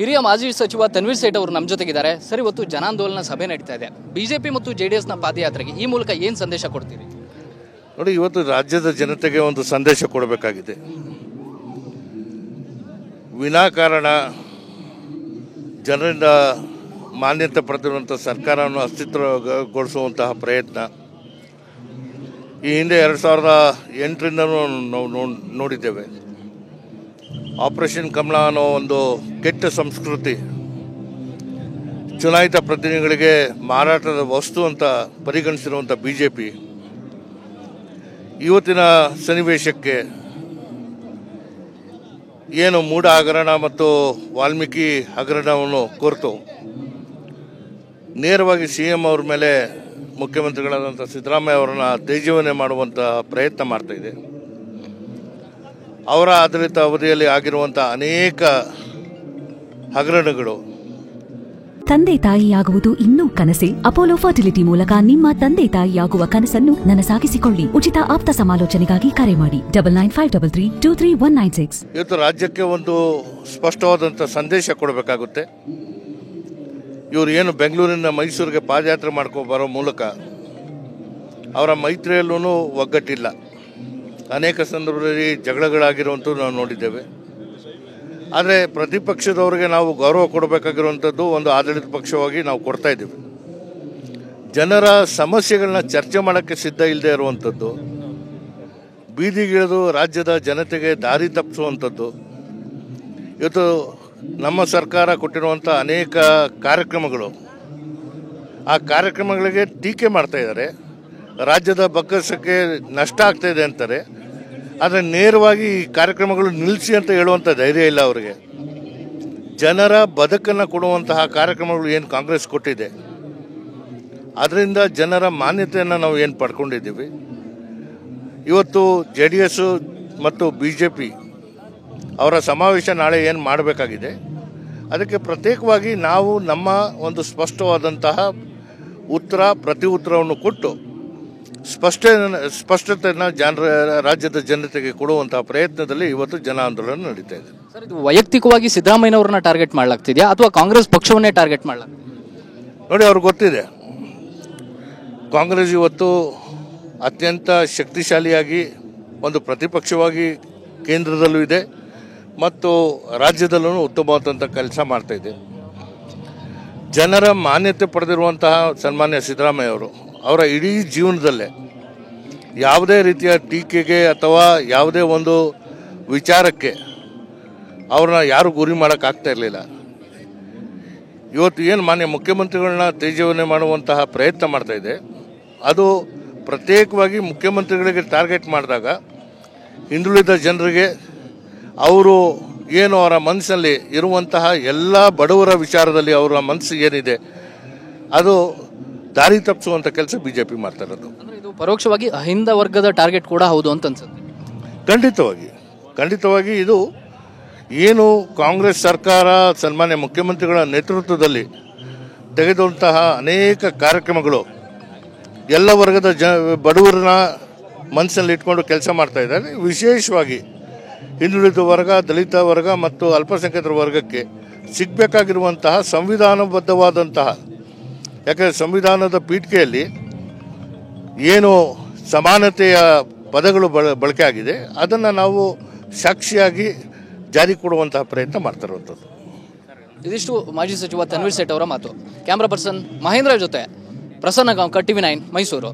ಹಿರಿಯ ಮಾಜಿ ಸಚಿವ ತನ್ವೀರ್ ಸೇಠ್ ಅವರು ನಮ್ಮ ಜೊತೆಗಿದ್ದಾರೆ ಸರ್. ಇವತ್ತು ಜನಾಂದೋಲನ ಸಭೆ ನಡೀತಾ ಇದೆ. ಬಿಜೆಪಿ ಮತ್ತು ಜೆಡಿಎಸ್ನ ಪಾದಯಾತ್ರೆಗೆ ಈ ಮೂಲಕ ಏನು ಸಂದೇಶ ಕೊಡ್ತೀರಿ? ನೋಡಿ, ಇವತ್ತು ರಾಜ್ಯದ ಜನತೆಗೆ ಒಂದು ಸಂದೇಶ ಕೊಡಬೇಕಾಗಿದೆ. ವಿನಾಕಾರಣ ಜನರಿಂದ ಮಾನ್ಯತೆ ಪಡೆದಿರುವಂಥ ಸರ್ಕಾರವನ್ನು ಅಸ್ತಿತ್ವಗೊಳಿಸುವಂತಹ ಪ್ರಯತ್ನ ಈ ಹಿಂದೆ 2008ರಿಂದನೂ ನಾವು ನೋಡಿದ್ದೇವೆ. ಆಪರೇಷನ್ ಕಮಲ ಅನ್ನೋ ಒಂದು ಕೆಟ್ಟ ಸಂಸ್ಕೃತಿ ಚುನಾಯಿತ ಪ್ರತಿನಿಧಿಗಳಿಗೆ ಮಾರಾಟದ ವಸ್ತು ಅಂತ ಪರಿಗಣಿಸಿರುವಂಥ BJP ಇವತ್ತಿನ ಸನ್ನಿವೇಶಕ್ಕೆ ಏನು ಮೂಢ ಹಗರಣ ಮತ್ತು ವಾಲ್ಮೀಕಿ ಹಗರಣವನ್ನು ಕುರಿತು ನೇರವಾಗಿ CM ಅವ್ರ ಮೇಲೆ ಮುಖ್ಯಮಂತ್ರಿಗಳಾದಂಥ ಸಿದ್ದರಾಮಯ್ಯ ಅವರನ್ನು ತೇಜೋವನೆ ಮಾಡುವಂಥ ಪ್ರಯತ್ನ ಮಾಡ್ತಾ ಇದೆ. ಅವರ ಆಡಳಿತ ಅವಧಿಯಲ್ಲಿ ಆಗಿರುವಂಥ ಅನೇಕ ಹಗರಣಗಳು. ತಂದೆ ತಾಯಿಯಾಗುವುದು ಇನ್ನೂ ಕನಸೆ? ಅಪೋಲೋ ಫರ್ಟಿಲಿಟಿ ಮೂಲಕ ನಿಮ್ಮ ತಂದೆ ತಾಯಿಯಾಗುವ ಕನಸನ್ನು ನನಸಾಗಿಸಿಕೊಳ್ಳಿ. ಉಚಿತ ಆಪ್ತ ಸಮಾಲೋಚನೆಗಾಗಿ ಕರೆ ಮಾಡಿ 9953323196. ಇವತ್ತು ರಾಜ್ಯಕ್ಕೆ ಒಂದು ಸ್ಪಷ್ಟವಾದಂಥ ಸಂದೇಶ ಕೊಡಬೇಕಾಗುತ್ತೆ. ಇವರು ಏನು ಬೆಂಗಳೂರಿನ ಮೈಸೂರಿಗೆ ಪಾದಯಾತ್ರೆ ಬರೋ ಮೂಲಕ ಅವರ ಮೈತ್ರಿಯಲ್ಲೂ ಒಗ್ಗಟ್ಟಿಲ್ಲ. ಅನೇಕ ಸಂದರ್ಭದಲ್ಲಿ ಜಗಳಗಳಾಗಿರುವಂಥದ್ದು ನಾವು ನೋಡಿದ್ದೇವೆ. ಆದರೆ ಪ್ರತಿಪಕ್ಷದವರಿಗೆ ನಾವು ಗೌರವ ಕೊಡಬೇಕಾಗಿರುವಂಥದ್ದು ಒಂದು ಆಡಳಿತ ಪಕ್ಷವಾಗಿ ನಾವು ಕೊಡ್ತಾ ಇದ್ದೀವಿ. ಜನರ ಸಮಸ್ಯೆಗಳನ್ನ ಚರ್ಚೆ ಮಾಡೋಕ್ಕೆ ಸಿದ್ಧ ಇಲ್ಲದೆ ಇರುವಂಥದ್ದು, ಬೀದಿಗಿಳಿದು ರಾಜ್ಯದ ಜನತೆಗೆ ದಾರಿ ತಪ್ಪಿಸುವಂಥದ್ದು. ಇವತ್ತು ನಮ್ಮ ಸರ್ಕಾರ ಕೊಟ್ಟಿರುವಂಥ ಅನೇಕ ಕಾರ್ಯಕ್ರಮಗಳು, ಆ ಕಾರ್ಯಕ್ರಮಗಳಿಗೆ ಟೀಕೆ ಮಾಡ್ತಾ ಇದ್ದಾರೆ. ರಾಜ್ಯದ ಬೊಕ್ಕಸಕ್ಕೆ ನಷ್ಟ ಆಗ್ತಾ ಇದೆ ಅಂತಾರೆ. ಆದರೆ ನೇರವಾಗಿ ಈ ಕಾರ್ಯಕ್ರಮಗಳು ನಿಲ್ಲಿಸಿ ಅಂತ ಹೇಳುವಂಥ ಧೈರ್ಯ ಇಲ್ಲ ಅವರಿಗೆ. ಜನರ ಬದುಕನ್ನು ಕೊಡುವಂತಹ ಕಾರ್ಯಕ್ರಮಗಳು ಏನು ಕಾಂಗ್ರೆಸ್ ಕೊಟ್ಟಿದೆ, ಅದರಿಂದ ಜನರ ಮಾನ್ಯತೆಯನ್ನು ನಾವು ಏನು ಪಡ್ಕೊಂಡಿದ್ದೀವಿ. ಇವತ್ತು JDS ಮತ್ತು BJP ಅವರ ಸಮಾವೇಶ ನಾಳೆ ಏನು ಮಾಡಬೇಕಾಗಿದೆ, ಅದಕ್ಕೆ ಪ್ರತ್ಯೇಕವಾಗಿ ನಾವು ನಮ್ಮ ಒಂದು ಸ್ಪಷ್ಟವಾದಂತಹ ಪ್ರತಿ ಉತ್ತರವನ್ನು ಕೊಟ್ಟು ಸ್ಪಷ್ಟತೆಯನ್ನು ರಾಜ್ಯದ ಜನತೆಗೆ ಕೊಡುವಂತಹ ಪ್ರಯತ್ನದಲ್ಲಿ ಇವತ್ತು ಜನ ಆಂದೋಲನ ನಡೀತಾ ಇದೆ. ಸರ್, ಇದು ವೈಯಕ್ತಿಕವಾಗಿ ಸಿದ್ದರಾಮಯ್ಯನವ್ರನ್ನ ಟಾರ್ಗೆಟ್ ಮಾಡಲಾಗ್ತಿದೆಯಾ ಅಥವಾ ಕಾಂಗ್ರೆಸ್ ಪಕ್ಷವನ್ನೇ ಟಾರ್ಗೆಟ್ ಮಾಡಲಾಗ್ತಿದೆ? ನೋಡಿ, ಅವ್ರಿಗೆ ಗೊತ್ತಿದೆ ಕಾಂಗ್ರೆಸ್ ಇವತ್ತು ಅತ್ಯಂತ ಶಕ್ತಿಶಾಲಿಯಾಗಿ ಒಂದು ಪ್ರತಿಪಕ್ಷವಾಗಿ ಕೇಂದ್ರದಲ್ಲೂ ಇದೆ ಮತ್ತು ರಾಜ್ಯದಲ್ಲೂ ಉತ್ತಮವಾದಂಥ ಕೆಲಸ ಮಾಡ್ತಾ ಇದೆ. ಜನರ ಮಾನ್ಯತೆ ಪಡೆದಿರುವಂತಹ ಸನ್ಮಾನ್ಯ ಸಿದ್ದರಾಮಯ್ಯ ಅವರು ಅವರ ಇಡೀ ಜೀವನದಲ್ಲೇ ಯಾವುದೇ ರೀತಿಯ ಟೀಕೆಗೆ ಅಥವಾ ಯಾವುದೇ ಒಂದು ವಿಚಾರಕ್ಕೆ ಅವ್ರನ್ನ ಯಾರು ಗುರಿ ಮಾಡೋಕ್ಕಾಗ್ತಾ ಇರಲಿಲ್ಲ. ಇವತ್ತು ಏನು ಮಾನ್ಯ ಮುಖ್ಯಮಂತ್ರಿಗಳನ್ನ ತೇಜೋವನೆ ಮಾಡುವಂತಹ ಪ್ರಯತ್ನ ಮಾಡ್ತಾ ಇದೆ, ಅದು ಪ್ರತ್ಯೇಕವಾಗಿ ಮುಖ್ಯಮಂತ್ರಿಗಳಿಗೆ ಟಾರ್ಗೆಟ್ ಮಾಡಿದಾಗ ಹಿಂದುಳಿದ ಜನರಿಗೆ ಅವರು ಏನು ಅವರ ಮನಸ್ಸಲ್ಲಿ ಇರುವಂತಹ ಎಲ್ಲ ಬಡವರ ವಿಚಾರದಲ್ಲಿ ಅವರ ಮನಸ್ಸು ಏನಿದೆ ಅದು ದಾರಿ ತಪ್ಪಿಸುವಂಥ ಕೆಲಸ BJP ಮಾಡ್ತಾ ಇರೋದು. ಇದು ಪರೋಕ್ಷವಾಗಿ ಅಹಿಂದ ವರ್ಗದ ಟಾರ್ಗೆಟ್ ಕೂಡ ಹೌದು ಅಂತ ಅನ್ಸುತ್ತೆ. ಖಂಡಿತವಾಗಿ ಇದು ಏನು ಕಾಂಗ್ರೆಸ್ ಸರ್ಕಾರ ಸನ್ಮಾನ್ಯ ಮುಖ್ಯಮಂತ್ರಿಗಳ ನೇತೃತ್ವದಲ್ಲಿ ತೆಗೆದಂತಹ ಅನೇಕ ಕಾರ್ಯಕ್ರಮಗಳು ಎಲ್ಲ ವರ್ಗದ ಬಡವರನ್ನ ಮನಸ್ಸಲ್ಲಿ ಇಟ್ಕೊಂಡು ಕೆಲಸ ಮಾಡ್ತಾ ಇದ್ದಾರೆ. ವಿಶೇಷವಾಗಿ ಹಿಂದುಳಿದ ವರ್ಗ, ದಲಿತ ವರ್ಗ ಮತ್ತು ಅಲ್ಪಸಂಖ್ಯಾತರ ವರ್ಗಕ್ಕೆ ಸಿಗಬೇಕಾಗಿರುವಂತಹ ಸಂವಿಧಾನಬದ್ಧವಾದಂತಹ, ಯಾಕಂದರೆ ಸಂವಿಧಾನದ ಪೀಠಿಕೆಯಲ್ಲಿ ಏನು ಸಮಾನತೆಯ ಪದಗಳು ಬಳಕೆ ಆಗಿದೆ ಅದನ್ನು ನಾವು ಸಾಕ್ಷಿಯಾಗಿ ಜಾರಿ ಕೊಡುವಂತಹ ಪ್ರಯತ್ನ ಮಾಡ್ತಾ ಇರುವಂಥದ್ದು. ಇದಿಷ್ಟು ಮಾಜಿ ಸಚಿವ ತನ್ವೀರ್ ಸೇಠ್ ಅವರ ಮಾತು. ಕ್ಯಾಮ್ರಾ ಪರ್ಸನ್ ಮಹೇಂದ್ರ ಜೊತೆ ಪ್ರಸನ್ನ ಗಾಂವ್ಕರ್, TV9 ಮೈಸೂರು.